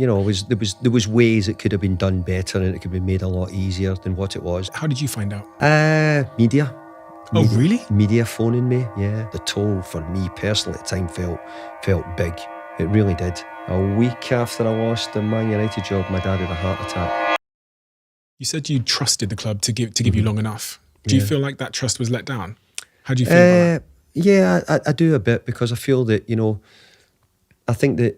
there was ways it could have been done better and it could be made a lot easier than what it was. How did you find out? Media. Oh, really? Media phoning me, yeah. The toll for me personally at the time felt big. It really did. A week after I lost the Man United job, my dad had a heart attack. You said you trusted the club to give you long enough. Do you feel like that trust was let down? How do you feel about that? Yeah, I do a bit, because I feel that, I think that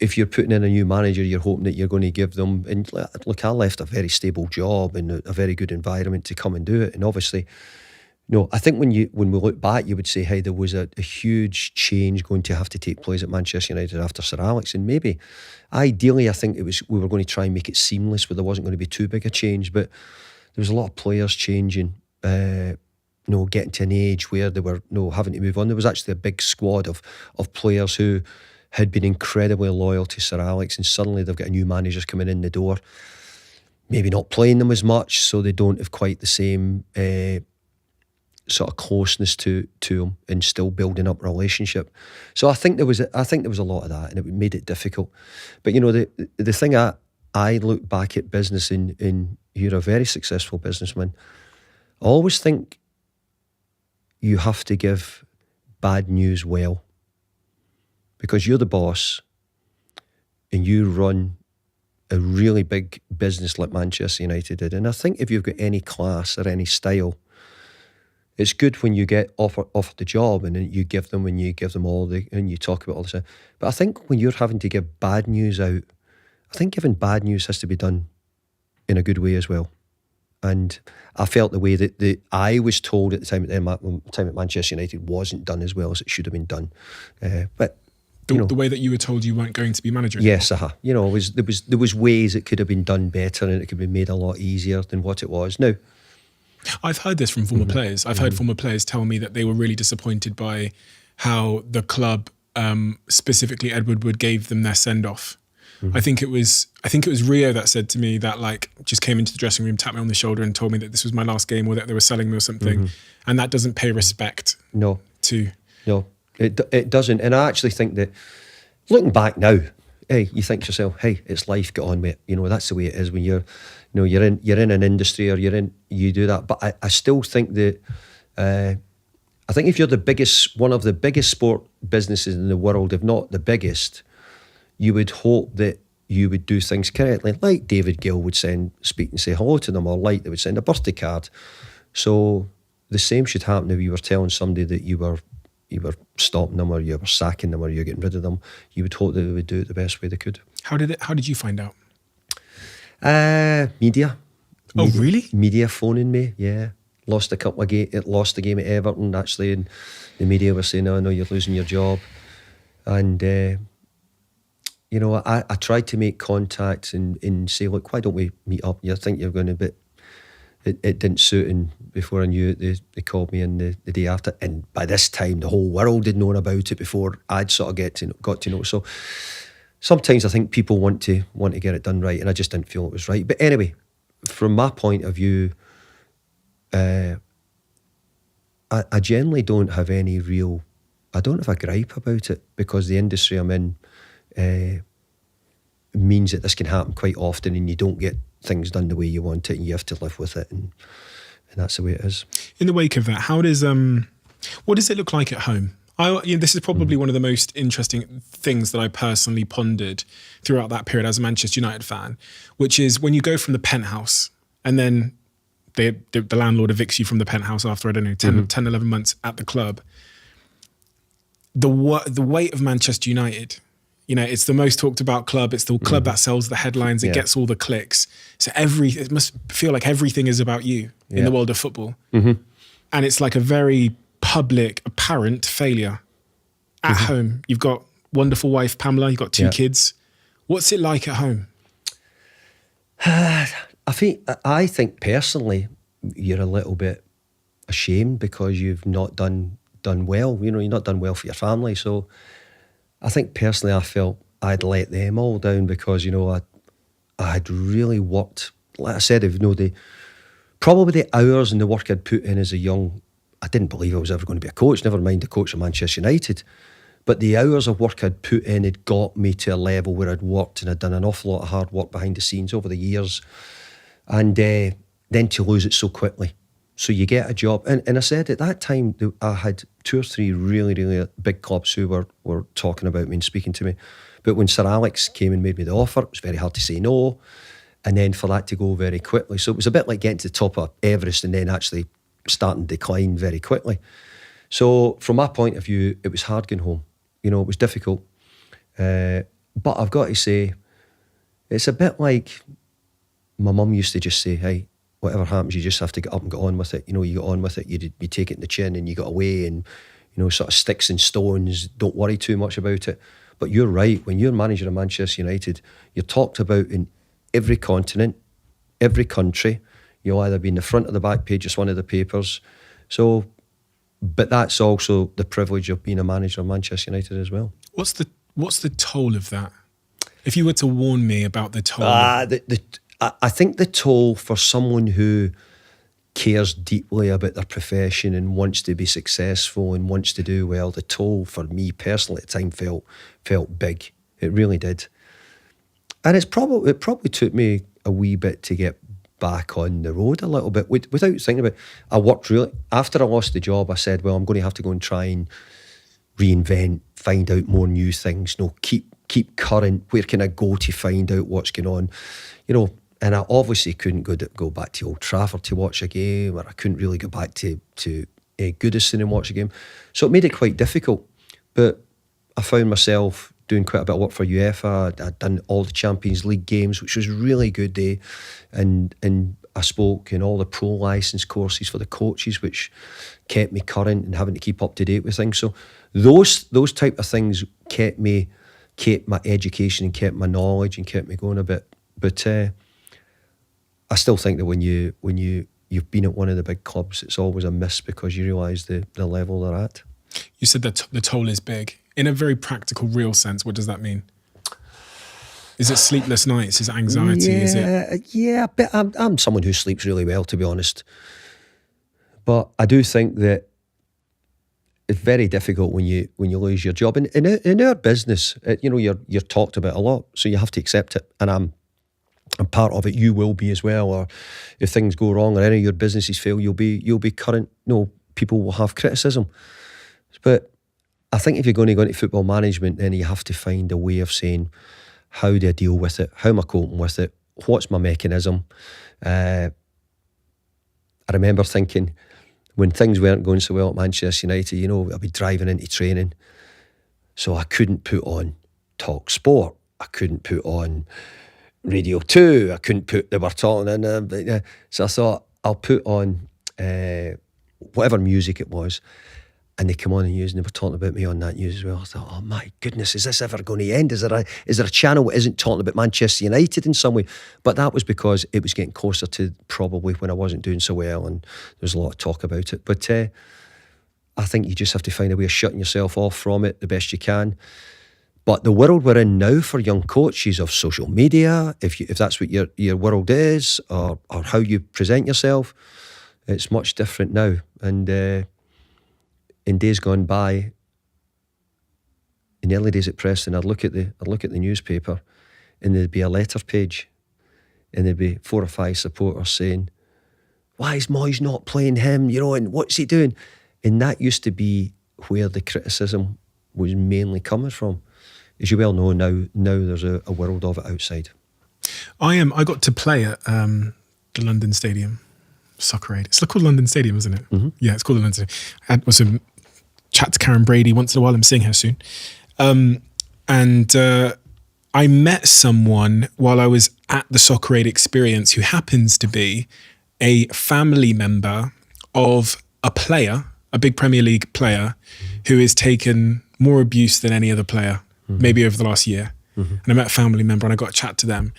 if you're putting in a new manager, you're hoping that you're going to give them, and look, I left a very stable job and a very good environment to come and do it. And obviously, I think when we look back, you would say, hey, there was a huge change going to have to take place at Manchester United after Sir Alex. And maybe, ideally, I think we were going to try and make it seamless, where there wasn't going to be too big a change. But there was a lot of players changing, getting to an age where they were having to move on. There was actually a big squad of players who had been incredibly loyal to Sir Alex, and suddenly they've got a new manager coming in the door, maybe not playing them as much, so they don't have quite the same sort of closeness to him, and still building up a relationship. So I think there was a lot of that, and it made it difficult. But the thing I look back at business, and you're a very successful businessman. I always think you have to give bad news well, because you're the boss and you run a really big business like Manchester United did. And I think if you've got any class or any style, it's good when you get offered the job and you give them and you talk about all this. But I think when you're having to give bad news out, I think giving bad news has to be done in a good way as well. And I felt the way that I was told at the time at Manchester United wasn't done as well as it should have been done. But the way that you were told you weren't going to be manager anymore? Yes, there was ways it could have been done better and it could be made a lot easier than what it was. Now, I've heard this from former players. I've heard former players tell me that they were really disappointed by how the club, specifically Edward Wood, gave them their send-off. I think it was Rio that said to me that, just came into the dressing room, tapped me on the shoulder and told me that this was my last game, or that they were selling me or something. And that doesn't pay respect. No, it doesn't. And I actually think that, looking back now, hey, you think to yourself, hey, it's life, get on with it. That's the way it is when you're in an industry, or you do that. But I still think that I think if you're one of the biggest sport businesses in the world, if not the biggest, you would hope that you would do things correctly, like David Gill would speak and say hello to them, or like they would send a birthday card. So the same should happen if you were telling somebody that you were stopping them, or you were sacking them, or you were getting rid of them. You would hope that they would do it the best way they could. How did you find out? Media. Oh, really? Media phoning me, yeah. Lost the game at Everton, actually, and the media were saying, "Oh, no, you're losing your job." And I tried to make contact and say, look, why don't we meet up? You think you're going to, but it didn't suit. And before I knew it, they called me in the day after. And by this time, the whole world had known about it before I'd sort of got to know. So sometimes I think people want to get it done right, and I just didn't feel it was right. But anyway, from my point of view, I generally don't have I don't have a gripe about it, because the industry I'm in means that this can happen quite often, and you don't get things done the way you want it, and you have to live with it, and that's the way it is. In the wake of that, what does it look like at home? This is probably one of the most interesting things that I personally pondered throughout that period as a Manchester United fan, which is when you go from the penthouse, and then the landlord evicts you from the penthouse after, I don't know, 10, 11 months at the club. The weight of Manchester United, it's the most talked about club. It's the club that sells the headlines. It gets all the clicks. So it must feel like everything is about you in the world of football. And it's like a very public, apparent failure. At home, you've got wonderful wife, Pamela. You've got 2 kids. What's it like at home? I think personally, you're a little bit ashamed because you've not done well. You're not done well for your family. So I think personally, I felt I'd let them all down, because I had really worked. Like I said, probably the hours and the work I'd put in as a young, I didn't believe I was ever going to be a coach. Never mind a coach of Manchester United. But the hours of work I'd put in had got me to a level where I'd worked and I'd done an awful lot of hard work behind the scenes over the years. And then to lose it so quickly. So you get a job. And I said at that time, I had 2 or 3 really, really big clubs who were talking about me and speaking to me. But when Sir Alex came and made me the offer, it was very hard to say no. And then for that to go very quickly. So it was a bit like getting to the top of Everest and then actually starting to decline very quickly. So from my point of view, it was hard going home. You know, it was difficult. But I've got to say, it's a bit like my mum used to just say, hey, whatever happens, you just have to get up and get on with it. You know, you get on with it, you take it in the chin and you get away and, you know, sort of sticks and stones, don't worry too much about it. But you're right, when you're manager of Manchester United, you're talked about in every continent, every country. You'll either be in the front or the back page of one of the papers. So, but that's also the privilege of being a manager of Manchester United as well. What's the toll of that? If you were to warn me about the toll. I think the toll for someone who cares deeply about their profession and wants to be successful and wants to do well, the toll for me personally at the time felt big. It really did. And it probably took me a wee bit to get back on the road a little bit without thinking about it. I worked really, after I lost the job, I said, well, I'm going to have to go and try and reinvent, find out more new things, you know, keep current. Where can I go to find out what's going on? You know, and I obviously couldn't go back to Old Trafford to watch a game, or I couldn't really go back to Goodison and watch a game. So it made it quite difficult. But I found myself doing quite a bit of work for UEFA. I'd done all the Champions League games, which was really good day. And I spoke in all the pro licence courses for the coaches, which kept me current and having to keep up to date with things. So those type of things kept my education and kept my knowledge and kept me going a bit. But I still think that when you've been at one of the big clubs, it's always a miss because you realise the level they're at. You said that the toll is big. In a very practical, real sense, what does that mean? Is it sleepless nights? Is it anxiety? Yeah, but I'm someone who sleeps really well, to be honest. But I do think that it's very difficult when you lose your job. In our business, you know, you're talked about a lot, so you have to accept it. And I'm part of it. You will be as well. Or if things go wrong or any of your businesses fail, you'll be current. No, people will have criticism. But I think if you're going to go into football management, then you have to find a way of saying, how do I deal with it? How am I coping with it? What's my mechanism? I remember thinking when things weren't going so well at Manchester United, you know, I'd be driving into training, so I couldn't put on Talk Sport. I couldn't put on Radio 2. I couldn't put, they were talking in. So I thought, I'll put on whatever music it was. And they come on and use, and they were talking about me on that news as well. I thought, oh my goodness, is this ever going to end? Is there a channel that isn't talking about Manchester United in some way? But that was because it was getting closer to probably when I wasn't doing so well, and there's a lot of talk about it. But I think you just have to find a way of shutting yourself off from it the best you can. But the world we're in now for young coaches of social media, if that's what your world is, or how you present yourself, it's much different now. And in days gone by, in the early days at Preston, I'd look at the newspaper, and there'd be a letter page, and there'd be 4 or 5 supporters saying, "Why is Moyes not playing him? You know, and what's he doing?" And that used to be where the criticism was mainly coming from. As you well know, now there's a world of it outside. I got to play at the London Stadium. Soccer Aid. It's called London Stadium, isn't it? Mm-hmm. Yeah, it's called the London Stadium. I had some chat to Karen Brady once in a while. I'm seeing her soon. And I met someone while I was at the Soccer Aid experience who happens to be a family member of a player, a big Premier League player, who has taken more abuse than any other player, maybe over the last year. And I met a family member and I got a chat to them.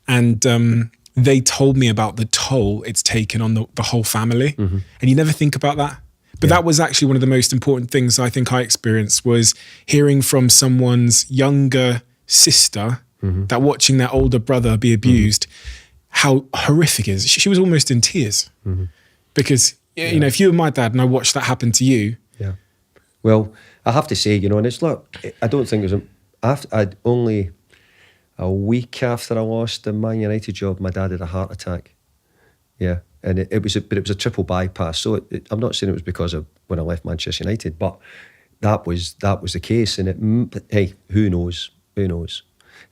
And they told me about the toll it's taken on the whole family. And you never think about that. But that was actually one of the most important things I think I experienced, was hearing from someone's younger sister that watching their older brother be abused, how horrific it is. She was almost in tears. Because, you know, if you were my dad and I watched that happen to you. Yeah. Well, I have to say, you know, and it's look, I don't think it was I'd only a week after I lost the Man United job, my dad had a heart attack. Yeah, and it was a triple bypass. So I'm not saying it was because of when I left Manchester United, but that was the case. And hey, who knows? Who knows?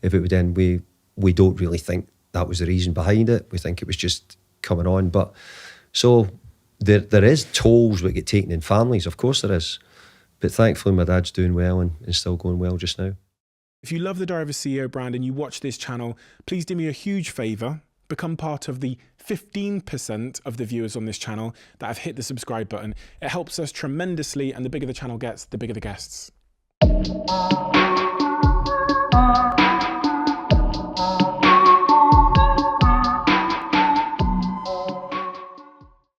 If it would end, we don't really think that was the reason behind it. We think it was just coming on. But so there is tolls that get taken in families, of course there is. But thankfully my dad's doing well and still going well just now. If you love the Diary of a CEO brand and you watch this channel, please do me a huge favour. Become part of the 15% of the viewers on this channel that have hit the subscribe button. It helps us tremendously, and the bigger the channel gets, the bigger the guests.